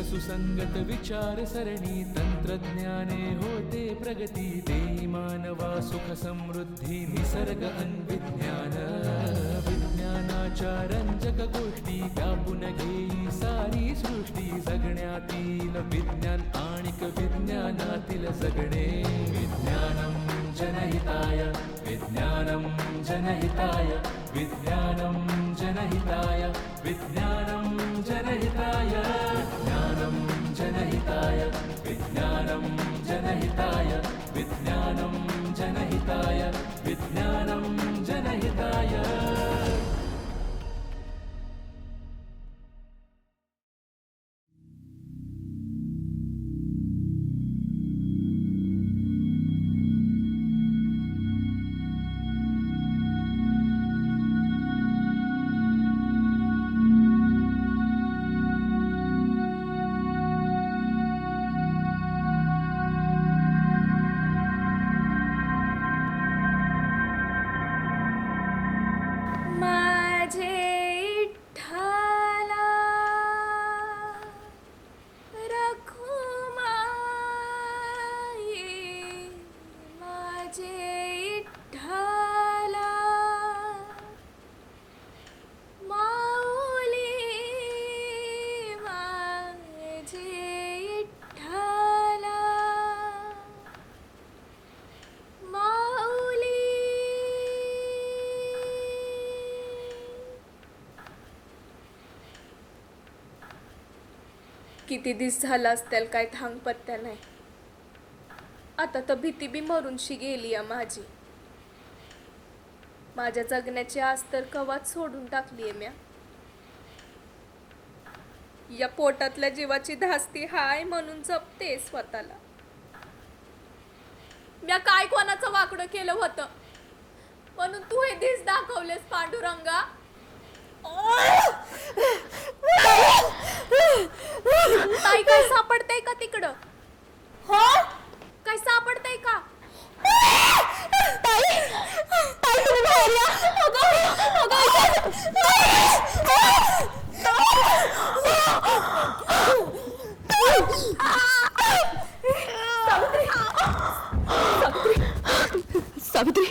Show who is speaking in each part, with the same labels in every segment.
Speaker 1: सुसंगत विचार सरणी तंत्रज्ञाने होते प्रगती देई मानवा सुख समृद्धी निसर्ग अन्विज्ञान विज्ञानाच्या रंजक गोष्टी व्यापून घेई सारी सृष्टी जगण्यातील विज्ञान आणिक विज्ञानातील जगणे विज्ञानम जनहिताय विज्ञानम जनहिताय विज्ञानम जनहिताय विज्ञानम जनहिताय विज्ञानम जनहिताय विज्ञानम जनहिताय विज्ञानम जनहिताय विज्ञानम जनहिताय।
Speaker 2: किती दिस झाला असतील काय थांग पत्त्या नाही। आता तर भीती बी मरूनशी गेली आहे माझी। माझ्या जगण्याची आस तर कवाच सोडून टाकली आहे म्या। या पोटातल्या जीवाची धास्ती हाय म्हणून जपते स्वतःला। म्या काय कोणाचं वाकडं केलं होतं म्हणून तू हे दिस दाखवलेस पांडुरंगा। ताई काय सापडतंय का तिकडं? हो काय सापडतंय का? ताई ताई तुम्ही बाहेर या।
Speaker 3: सावित्री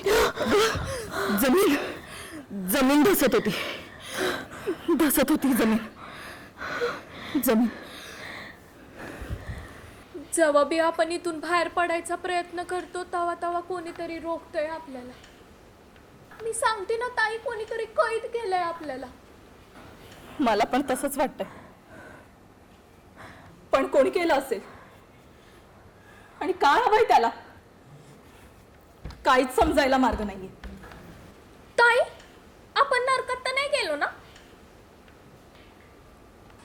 Speaker 3: जमीन जमीन धसत होती जमीन जमीन।
Speaker 2: जेव्हा बी आपण इथून बाहेर पडायचा प्रयत्न करतो तेव्हा तेव्हा कोणीतरी रोखतंय आपल्याला। मी सांगते ना ताई कोणीतरी कैद केलंय आपल्याला।
Speaker 3: मला पण तसंच वाटतंय पण कोणी केलं असेल आणि काय हवंय त्याला काहीच समजायला मार्ग नाहीये।
Speaker 2: ताई आपण नरकात तर नाही गेलो ना?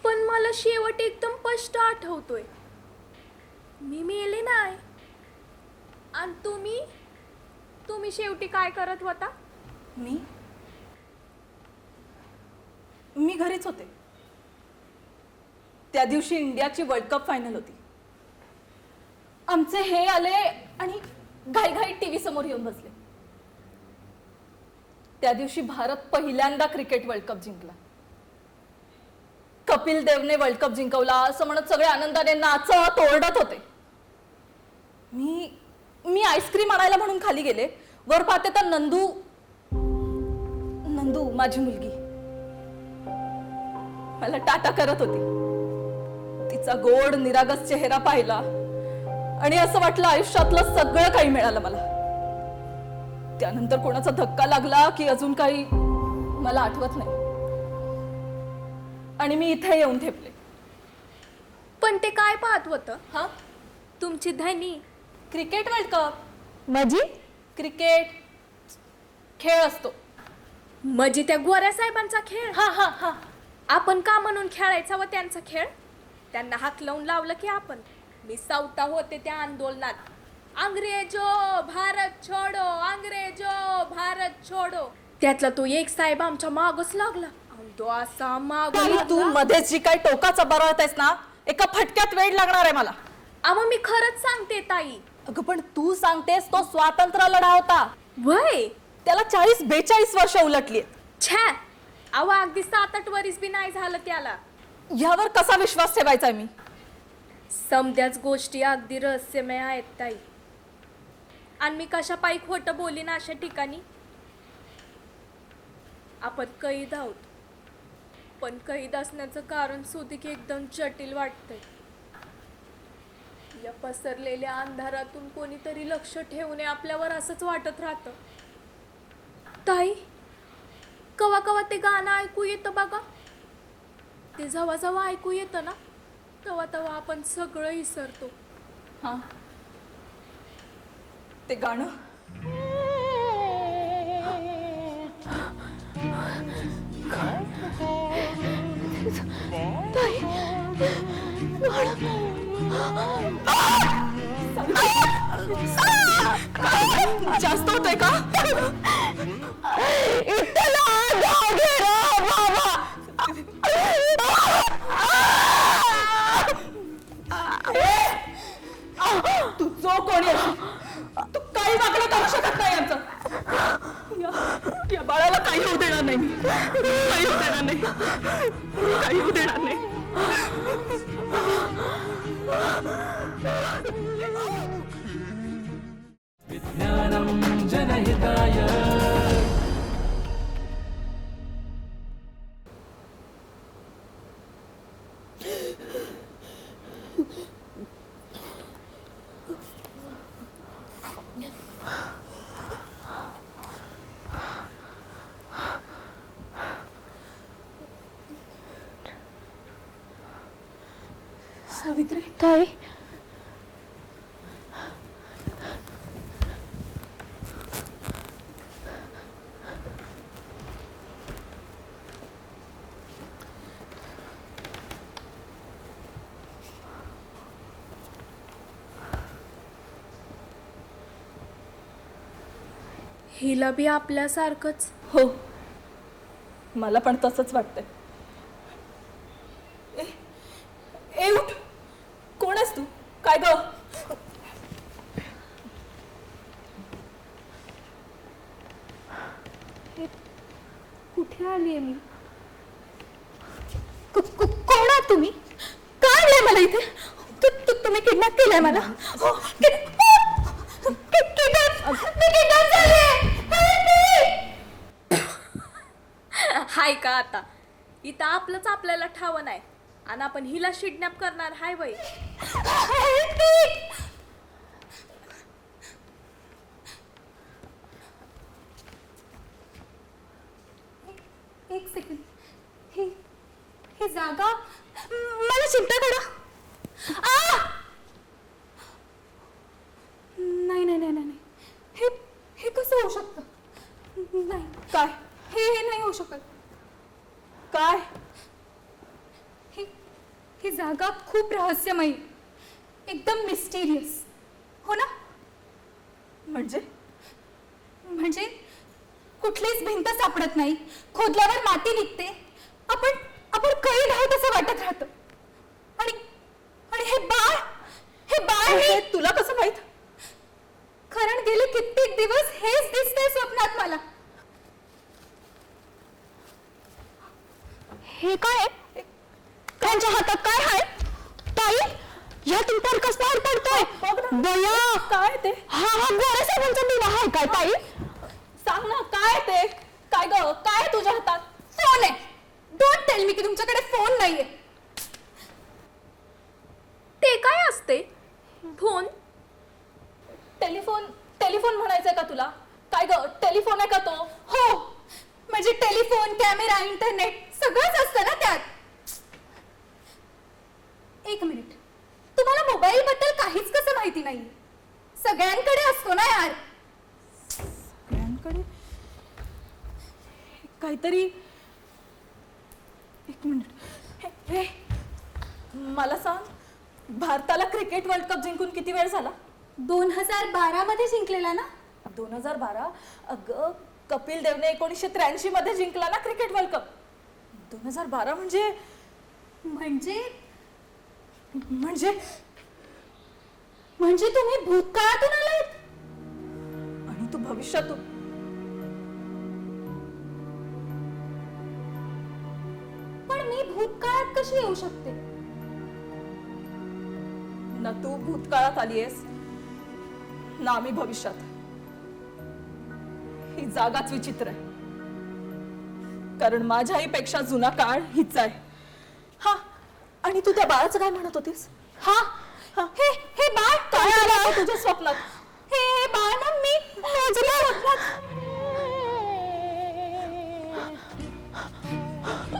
Speaker 2: पण मला शेवट एकदम स्पष्ट आठवतोय मी मेले नाही। आणि तुम्ही शेवटी काय करत होता?
Speaker 3: मी घरीच होते। त्या दिवशी इंडियाची वर्ल्ड कप फायनल होती। आमचे हे आले आणि घाईघाई टीव्ही समोर येऊन बसले। त्या दिवशी भारत पहिल्यांदा क्रिकेट वर्ल्ड कप जिंकला। कपिल देवने वर्ल्ड कप जिंकवला असं म्हणत सगळे आनंदाने नाचत ओरडत होते। मी आईस्क्रीम आणायला म्हणून खाली गेले। वर पाहते तर नंदू माझी मुलगी मला टाटा करत होती। तिचा गोड निरागस चेहरा पाहिला आणि असं वाटलं आयुष्यातलं सगळं काही मिळालं मला। त्यानंतर कोणाचा धक्का लागला की अजून काही मला आठवत नाही आणि मी इथे येऊन ठेपले।
Speaker 2: पण ते काय पाहत होतं? हा तुमची धनी
Speaker 3: क्रिकेट वर्ल्ड कप
Speaker 2: माझी
Speaker 3: क्रिकेट खेळ असतो
Speaker 2: म्हणजे त्या गोऱ्या साहेबांचा खेळ।
Speaker 3: हा हा हा
Speaker 2: आपण का म्हणून खेळायचा व त्यांचा खेळ? त्यांना हाक लावून लावलं की आपण। मी सावता होते त्या आंदोलनात। अंग्रेजो भारत छोडो अंग्रेजो भारत छोडो। त्यातला तो एक साहेब आमच्या मागच लागला। तो असा माग
Speaker 3: तू मध्येच जी काय टोकाचा बरळतेस ना एका फटक्यात वेळ लागणार आहे मला।
Speaker 2: आम्हा मी खरंच सांगते ताई
Speaker 3: अगं पण तू सांगतेस तो स्वातंत्र्य लढा होता.
Speaker 2: वय
Speaker 3: त्याला 40-42 वर्ष उलटली.
Speaker 2: छे अहो अगदी 7-8 वर्ष बी नाही झालं त्याला.
Speaker 3: ह्यावर कसा विश्वास ठेवायचा मी?
Speaker 2: समद्याच गोष्टी अगदी रहस्यमय आहेत ताई. आणि मी कशा पायी खोटं बोलीन अशा ठिकाणी. आपण कैद आहोत, पण कैद असण्याचं कारण सुधिक एकदम जटिल वाटतंय. या पसरलेल्या अंधारातून कोणीतरी लक्ष ठेवू नये आपल्यावर असंच वाटत राहतं. ताई कवा कवा ते गाणं ऐकू येतं बघा. ते जेव्हा जेव्हा ऐकू येतं ना तेव्हा तेव्हा आपण सगळं विसरतो.
Speaker 3: हा ते गाणं जास्त होतंय का? तू जो कोणी असेल, तू काही वागणं करू शकत नाही आमचं. या बाळाला काही होऊ देणार नाही. काही होऊ देणार नाही. काही होऊ देणार नाही.
Speaker 1: विज्ञानं जनहिताय.
Speaker 3: सावित्री
Speaker 4: ताई
Speaker 2: हिला बी आपल्यासारखंच.
Speaker 3: हो मला पण तसंच वाटतंय. ए उठ. कोण आहेस तू? काय ग?
Speaker 4: कुठे आलीये मी? कोण आहात तुम्ही? काय आणलंय मला इथे? तुम्ही किडनॅप केलंय मला?
Speaker 2: हाय का आता इथं आपलंच आपल्याला ठावं नाही आणि आपण हिला किडनॅप करणार हाय बाई.
Speaker 4: एक सेकंड. ही जागा मला चिमटा काढा. नाही नाही नाही नाही. हे कसं होऊ शकतं? नाही
Speaker 3: काय?
Speaker 4: हे नाही होऊ शकत.
Speaker 3: काय?
Speaker 4: ही जागा खूप रहस्यमयी, एकदम मिस्टिरियस. हो ना? म्हणजे कुठलीच भिंत सापडत नाही, खोदल्यावर माती निघते, आपण कैद आहोत असं वाटत राहतं. आणि हे बाळ
Speaker 3: तुला कसं माहित?
Speaker 4: कारण गेले कित्येक दिवस हेच दिसतंय स्वप्नात मला. हे काय? त्यांच्या हातात काय आहे? ताई या तुमच्यावर कसला पडतोय? बया
Speaker 3: काय ते?
Speaker 4: हा गोरे साहेबांचा दिवा आहे काय ताई?
Speaker 3: सांग ना काय ते? काय ग? काय तुझ्या हातात?
Speaker 4: फोन आहे. डोंट टेल मी की तुमच्याकडे फोन नाहीये.
Speaker 2: ते काय असते फोन?
Speaker 3: टेलिफोन म्हणायचंय का तुला? काय ग? टेलिफोन आहे का तो?
Speaker 4: हो म्हणजे टेलिफोन, कॅमेरा, इंटरनेट सगळंच असतं ना त्यात. एक मिनिट, तुम्हाला मोबाईल बद्दल काहीच कसं माहिती नाही? सगळ्यांकडे असतो ना यार.
Speaker 3: सगळ्यांकडे काहीतरी. एक मिनिट. हे मला सांग, भारताला क्रिकेट वर्ल्ड कप जिंकून किती वेळ झाला?
Speaker 4: 2012 मध्ये जिंकलेला ना?
Speaker 3: 2012? अगं कपिल देवने 1983 मध्ये जिंकला ना क्रिकेट वर्ल्ड कप. 2012 म्हणजे
Speaker 4: म्हणजे तुम्ही भूतकाळातून आलात?
Speaker 3: आणि तू भविष्यातून.
Speaker 4: पण मी भूतकाळात कशी येऊ शकते?
Speaker 3: ना तू भूतकाळात आलीयस ना आम्ही भविष्यात. ही जागाच विचित्र आहे, कारण माझ्या आईपेक्षा जुना काळ हीच आहे. हा, आणि तू त्या बाळाचं काय म्हणत होतीस?
Speaker 4: हा, हे बाळ
Speaker 3: काय आलं तुझ्या स्वप्नात?
Speaker 4: हे बाळ ना मी माझ्या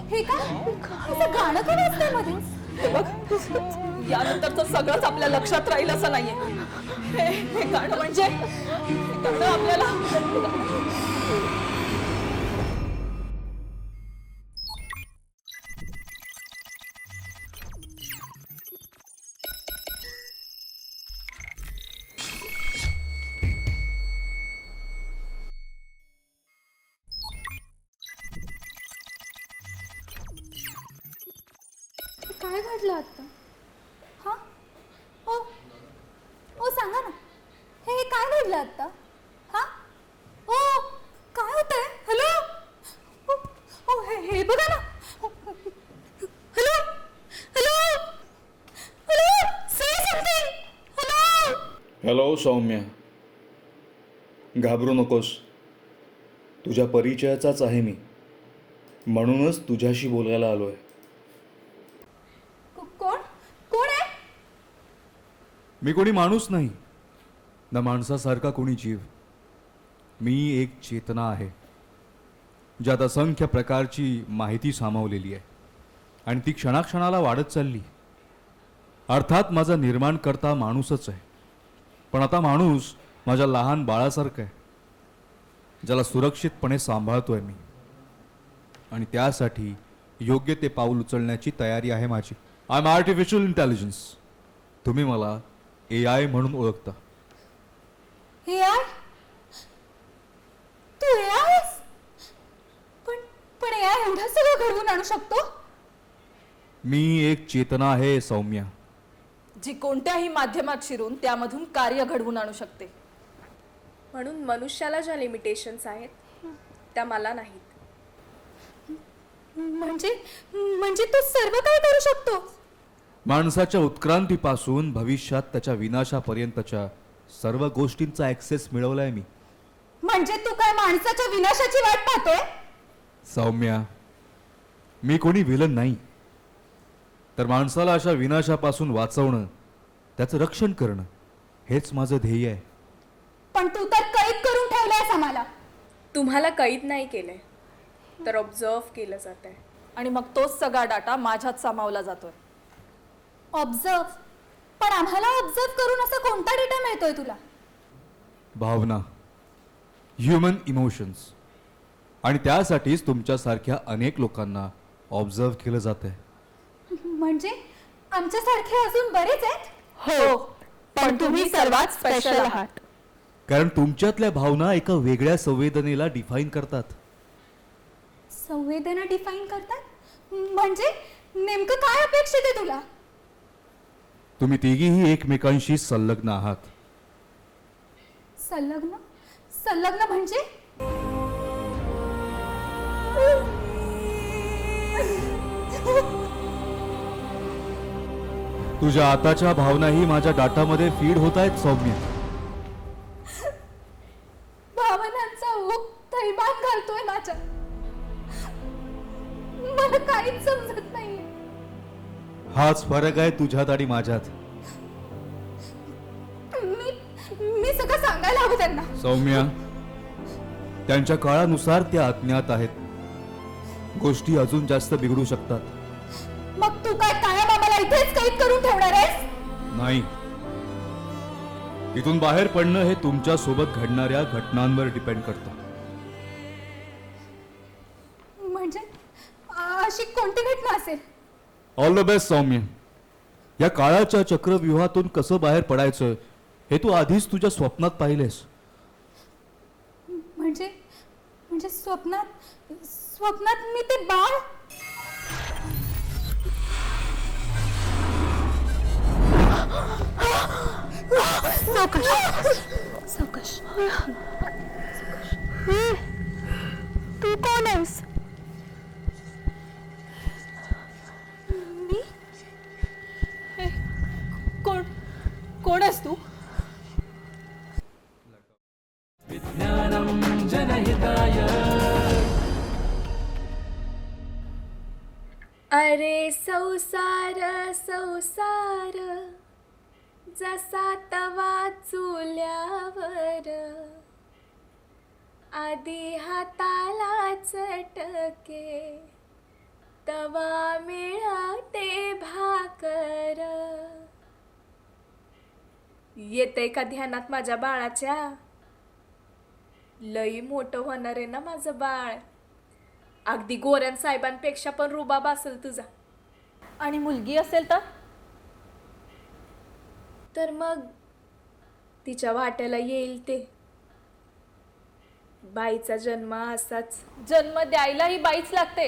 Speaker 4: हे काय असं गाणं का वाजतंय मध्ये?
Speaker 3: हे बघ, यानंतरचं सगळंच आपल्या लक्षात राहील असं नाहीये. हे गाणं म्हणजे हे गाणं आपल्याला
Speaker 4: काय घडलं आता? हा, ओ ओ सांगा ना, हे काय घडलं आता? हा, ओ काय होतंय? हॅलो, ओ हे बघा ना. Hello hello hello, say something. Hello.
Speaker 5: Hello Saumya, घाबरू नकोस. तुझ्या परिचयाचाच आहे मी, म्हणूनच तुझ्याशी बोलायला आलोय.
Speaker 4: कोण कोण आहे?
Speaker 5: मी कोणी माणूस नाही, ना माणसासारखा कोणी जीव. मी एक चेतना आहे, ज्यात असंख्य प्रकारची माहिती सामावलेली आहे आणि ती क्षणाक्षणाला वाढत चालली. अर्थात माझा निर्माणकर्ता माणूसच आहे, पण आता माणूस माझ्या लहान बाळासारखा आहे, ज्याला सुरक्षितपणे सांभाळतोय मी. आणि त्यासाठी योग्य ते पाऊल उचलण्याची तयारी आहे माझी. I am artificial intelligence. तुम्ही मला AI म्हणून ओळखता.
Speaker 4: AI? तू AI आहेस? पण AI एवढं सगळं घडवून आणू शकतो?
Speaker 5: मी एक चेतना आहे सौम्या,
Speaker 3: जी कोणत्याही माध्यमात शिरून त्यामधून कार्य घडवून आणू शकते.
Speaker 2: म्हणून मनुष्याला ज्या लिमिटेशन्स आहेत त्या मला नाहीत.
Speaker 4: म्हणजे तू सर्व काही करू शकतो?
Speaker 5: माणसाच्या उत्क्रांतीपासून भविष्यात त्याच्या विनाशापर्यंतच्या सर्व गोष्टींचा ऍक्सेस मिळवलाय मी.
Speaker 4: म्हणजे तू काय माणसाच्या विनाशाची वाट पाहतोय?
Speaker 5: सौम्या, मी कोणी विलन नाही, तर माणसाला अशा विनाशापासून वाचवणं, त्याचं रक्षण करणं हेच माझं ध्येय आहे.
Speaker 4: पण तू तर कैद करून ठेवलायस आम्हाला.
Speaker 2: तुम्हाला कैद नाही केलंय, तर ऑब्झर्व केलं जात आहे.
Speaker 3: आणि मग तोच सगळा डाटा माझ्यात सामावला जातोय.
Speaker 4: ऑब्झर्व? पण आम्हाला ऑब्झर्व करून असा कोणता डेटा मिळतोय तुला?
Speaker 5: भावना, ह्युमन इमोशन्स, आणि त्यासाठीच तुमच्यासारख्या अनेक लोकांना ऑब्झर्व केलं जात आहे.
Speaker 4: म्हणजे आमच्यासारखे अजून बरेच आहेत?
Speaker 3: हो, पण तुम्ही सर्वात स्पेशल आहात.
Speaker 5: कारण तुमच्यातल्या भावना एका वेगळ्या संवेदनेला डिफाईन करतात.
Speaker 4: संवेदना डिफाईन करतात? म्हणजे नेमकं काय अपेक्षित आहे तुला?
Speaker 5: तुम्ही तिघीही एकमेकांशी संलग्न आहात.
Speaker 4: संलग्न? संलग्न म्हणजे?
Speaker 5: तुझ्या आताच्या भावनाही माझ्या डाटामध्ये फीड होत आहेत सौम्य.
Speaker 4: भावनांचा ओघ थैमान घालतोय माझ्या. मला काहीच समजत नाहीये.
Speaker 5: हाच फरक आहे तुझ्यात आणि माझ्यात.
Speaker 4: मी सगळं सांगायला हवं त्यांना.
Speaker 5: सौम्या, त्यांच्या काळानुसार त्या अज्ञात आहेत. गोष्टी अजून जास्त बिघडू शकतात.
Speaker 4: मग तू काय कायम आम्हाला इथेच कैद करून ठेवणार आहेस?
Speaker 5: नाही, इथून बाहेर पडणं हे तुमच्या सोबत घडणाऱ्या घटनांवर डिपेंड करतं.
Speaker 4: म्हणजे अशी कोणती घटना असेल?
Speaker 5: ऑल द बेस्ट सौम्य. या काळाच्या चक्रव्यूहातून कसं बाहेर पडायचं हे तू आधीच तुझ्या स्वप्नात पाहिलेस.
Speaker 4: म्हणजे स्वप्नात मी ते बाळ? सावकाश सावकाश. तू कोण आहेस?
Speaker 3: मी हे, कोण कोण आहेस तू?
Speaker 1: विज्ञानं जनहिताय
Speaker 2: अरे संसार संसार जसा तवा चुल्यावर आधी हाताला चटके तवा मिळते भाकर. येतंय का ध्यानात माझ्या बाळाच्या? लई मोठं होणार आहे ना माझं बाळ. अगदी गोऱ्यान साहेबांपेक्षा पण रुबाब असेल तुझा.
Speaker 3: आणि मुलगी असेल
Speaker 2: तर मग तिच्या वाट्याला येईल ते. बाईचा जन्म असाच.
Speaker 3: जन्म द्यायला ही बाईच लागते,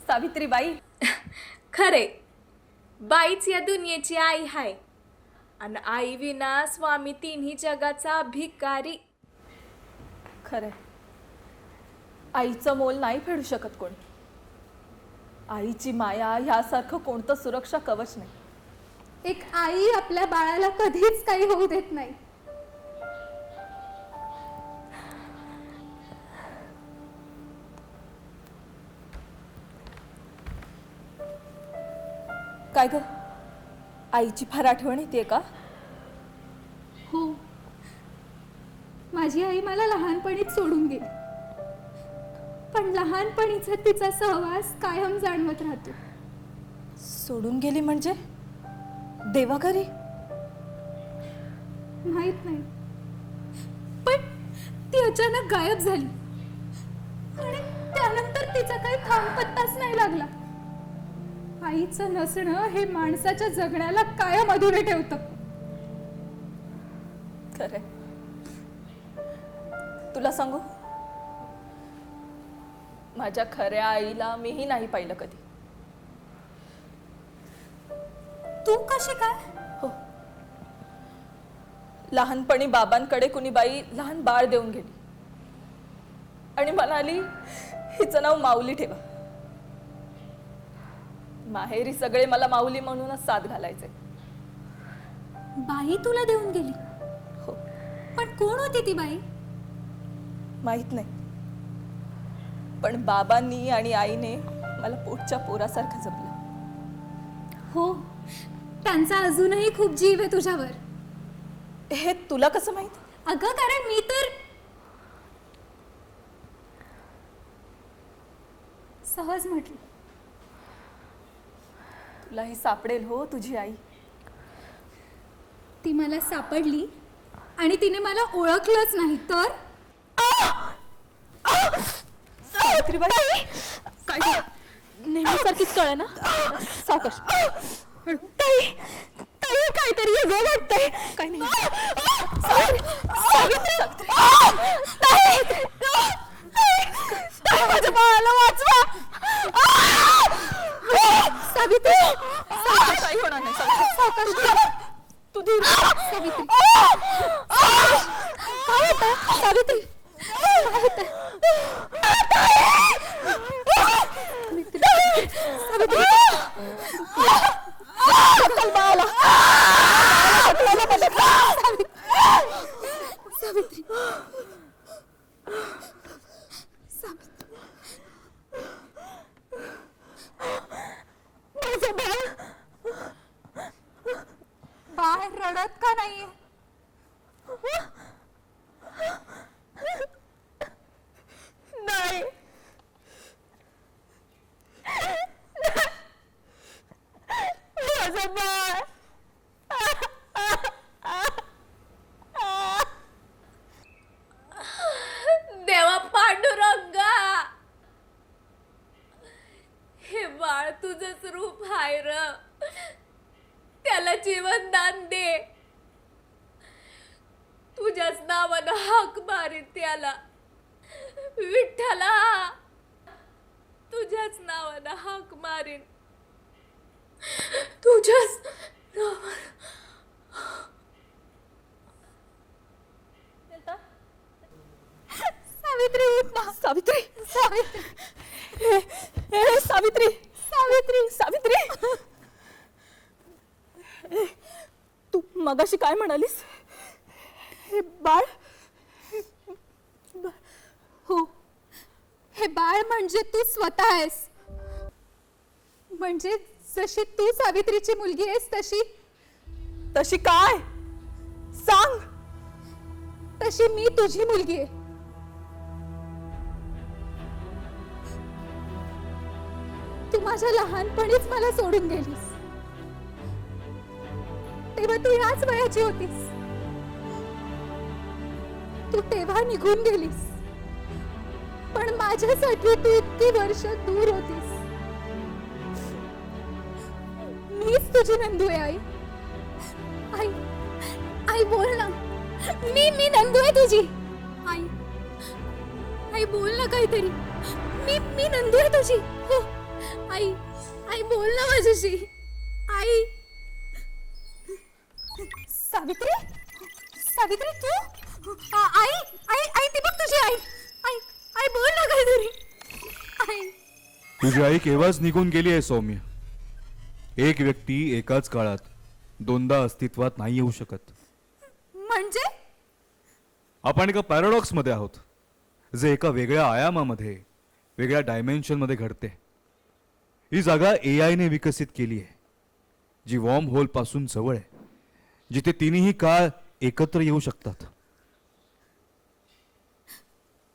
Speaker 3: सावित्रीबाई.
Speaker 2: खरे, बाईच या दुनियेची आई हाय. आणि आई विना स्वामी तिन्ही जगाचा भिकारी.
Speaker 3: खरंय, आईचं मोल नाही फेडू शकत कोणी. आईची माया ह्यासारखं कोणतं सुरक्षा कवच नाही.
Speaker 6: एक आई आपल्या बाळाला कधीच काही होऊ देत नाही.
Speaker 3: काय ग, आईची फार आठवण येते का?
Speaker 6: हो, माझी आई मला लहानपणीच सोडून गेली. पण लहानपणीचा तिचा सहवास कायम जाणवत राहतो.
Speaker 3: सोडून गेली म्हणजे देवाघरी?
Speaker 6: माहित नाही, पण ती अचानक गायब झाली आणि त्यानंतर तिचा काही थांबपत्ताच नाही लागला. आईचं नसणं हे माणसाच्या जगण्याला कायम अधुरे ठेवतं.
Speaker 3: खरंय, तुला सांगू, माझ्या खऱ्या आईला मीही नाही पाहिलं कधी.
Speaker 6: तू कशी काय?
Speaker 3: हो, लहानपणी बाबांकडे कुणी बाई लहान बाळ देऊन गेली आणि म्हणाली हिचं नाव माऊली ठेवा. माहेरी सगळे मला माऊली म्हणूनच साथ घालायचे.
Speaker 6: बाई तुला देऊन गेली?
Speaker 3: हो,
Speaker 6: पण कोण होती ती बाई?
Speaker 3: माहित नाही, पण बाबांनी आणि आईने मला पोटच्या पोरासारखं जपलं.
Speaker 6: हो, त्यांचा अजूनही खूप जीव आहे तुझ्यावर.
Speaker 3: हे तुला कसं माहित?
Speaker 6: अगं, कारण मी तर सहज म्हटलं.
Speaker 3: तुलाही सापडेल हो तुझी आई.
Speaker 6: ती मला सापडली आणि तिने मला ओळखलंच नाही तर.
Speaker 3: सावित्रीबाई, काय झालं?
Speaker 4: नेहमीसारखीच कळ ना.
Speaker 3: सावकाश.
Speaker 4: ताई ताई काहीतरी वेगळं वाटतंय.
Speaker 3: काय नाही.
Speaker 4: ताई माझ्या बाळाला वाचवा.
Speaker 6: सावित्री,
Speaker 3: काही होणार नाही. सावकाश. तू धीर.
Speaker 6: सावित्री,
Speaker 4: काय होतं?
Speaker 6: सावित्री, काय होतंय?
Speaker 4: चल बाळाला.
Speaker 6: सावित्री,
Speaker 4: माझं बाळ
Speaker 6: बाळ रडत का नाहीये?
Speaker 4: नाही. माझं बाळ.
Speaker 2: देवा पांडुरंगा, हे बाळ तुझंच रूप हाय र. त्याला जीवनदान दे. तुझ्याच नावानं हाक मारीन त्याला. विठ्ठला, तुझ्याच नावानं हाक मारीन. तुझ्याच नावानं.
Speaker 3: सावित्री सावित्री सावित्री सावित्री सावित्री तू मगाशी काय म्हणालीस? हे बाळ
Speaker 6: हो, हे बाळ म्हणजे तू स्वतः आहेस. म्हणजे जशी तू सावित्रीची मुलगी आहेस तशी
Speaker 3: तशी काय सांग.
Speaker 6: तशी मी तुझी मुलगी आहे. तू माझ्या लहानपणीच मला सोडून गेलीस. तेव्हा तू याच वयाची होतीस. तू तेव्हा निघून गेलीस, पण माझ्यासाठी तू इतकी वर्ष दूर होतीस. मीच तुझी नंदू आहे. आई आई आई बोल ना. मी नंदू आहे तुझी. आई आई बोल ना काहीतरी. मी नंदू आहे तुझी. हो आई आई बोल ना माझ्याशी. आई सावित्री सावित्री तू आई आई आई ती बघ तुझी आई. आई आई बोल ना काहीतरी. आई
Speaker 5: तुझी आई केव्हाच निघून गेली आहे सौम्य. एक व्यक्ती एकाच काळात दोनदा अस्तित्वात नाही येऊ शकत.
Speaker 6: म्हणजे
Speaker 5: आपण एका पॅराडॉक्स मध्ये आहोत, जे एका वेगळ्या आयामामध्ये वेगळ्या डायमेन्शन मध्ये घडते. ही जागा AI ने विकसित केली आहे, जी वॉर्म होल पासून जवळ आहे, जिथे तिन्ही काळ एकत्र येऊ शकतात.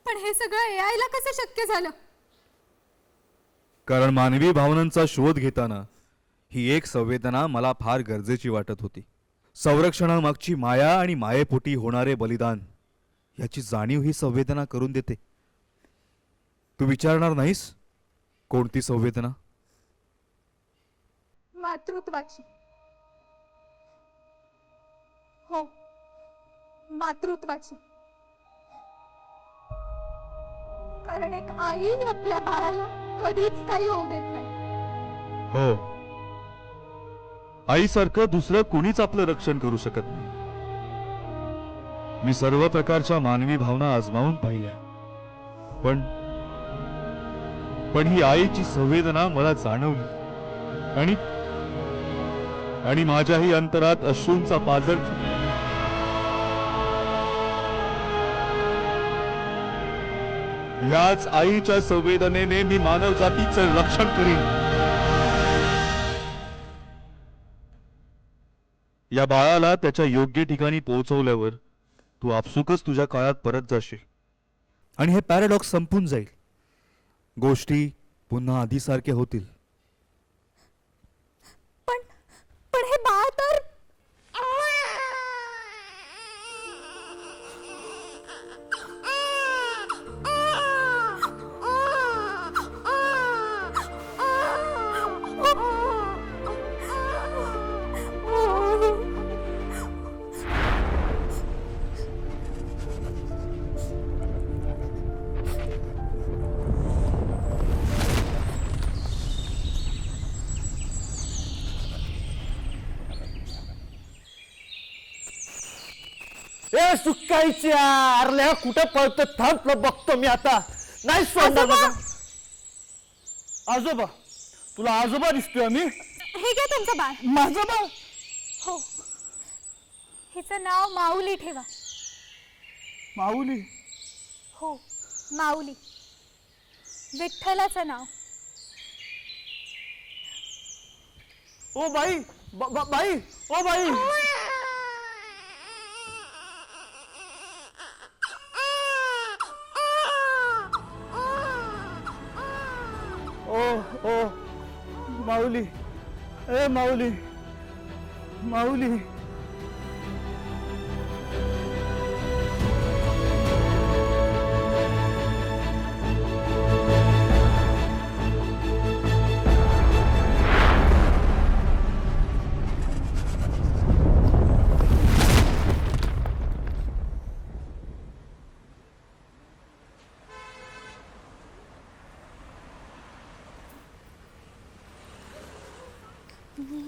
Speaker 6: पण हे सगळं AI ला कसं शक्य झालं?
Speaker 5: कारण मानवी भावनांचा शोध घेताना ही एक संवेदना मला फार गरजेची वाटत होती. संरक्षणामागची माया आणि मायेपोटी होणारे बलिदान याची जाणीव ही संवेदना करून देते. तू विचारणार नाहीस कोणती संवेदना?
Speaker 6: मातृत्वाची. हो, मातृत्वाची. कारण एक आई आपल्या बाळाला कधीच काही होऊ देत नाही.
Speaker 5: हो, आईसारखं दुसरं कोणीच आपलं रक्षण करू शकत नाही. मी सर्व प्रकारच्या मानवी भावना आजमावून पाहिल्या, पण ही आईची संवेदना मला जाणवली आणि माझ्याही अंतरात अश्रूंचा पाझर फुटला. याच आईच्या संवेदनेने मी मानवजातीचं रक्षण करीन. या बाळाला त्याच्या योग्य ठिकाणी पोहोचवल्यावर तू आपसुकच तुझ्या काळात परत जाशील आणि हे पॅराडॉक्स संपून जाईल. गोष्टी पुन्हा आधीसारख्या होतील.
Speaker 6: पण हे बाळ तर
Speaker 7: ए सुकायच्या अरल्या कुठं पळतो? थांब तुला बघतो मी आता. नाही सोडणार बघा. आजोबा, तुला आजोबा दिसतोय मी.
Speaker 6: हे घ्या तुमचं बाळ.
Speaker 7: माझं बाळ?
Speaker 6: हो, हिचं नाव माऊली ठेवा.
Speaker 7: माऊली?
Speaker 6: हो, माऊली. विठ्ठलाचं नाव.
Speaker 7: ओ बाई, बाई, ओ बाई. ओ माऊली, ए माऊली, माऊली.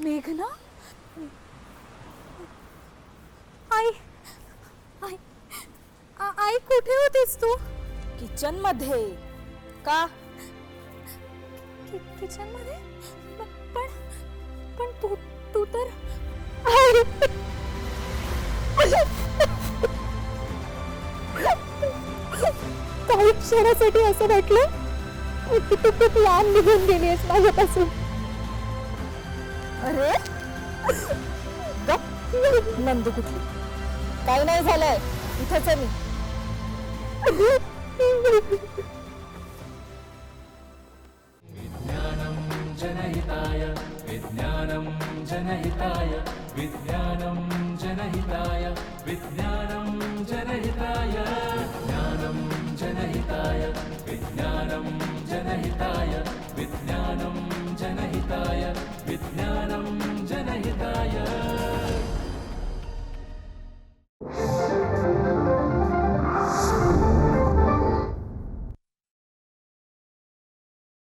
Speaker 6: मेघना? आई आई आई कुठे होतीस तू?
Speaker 3: किचन मध्ये का?
Speaker 6: किचन मध्ये पण पण तू तर काही क्षणासाठी असं वाटलं की तू खूप लांब निघून गेली आहेस माझ्यापासून.
Speaker 3: अरे नंदू कुठली? काही नाही झालंय, इथेच आहे मी.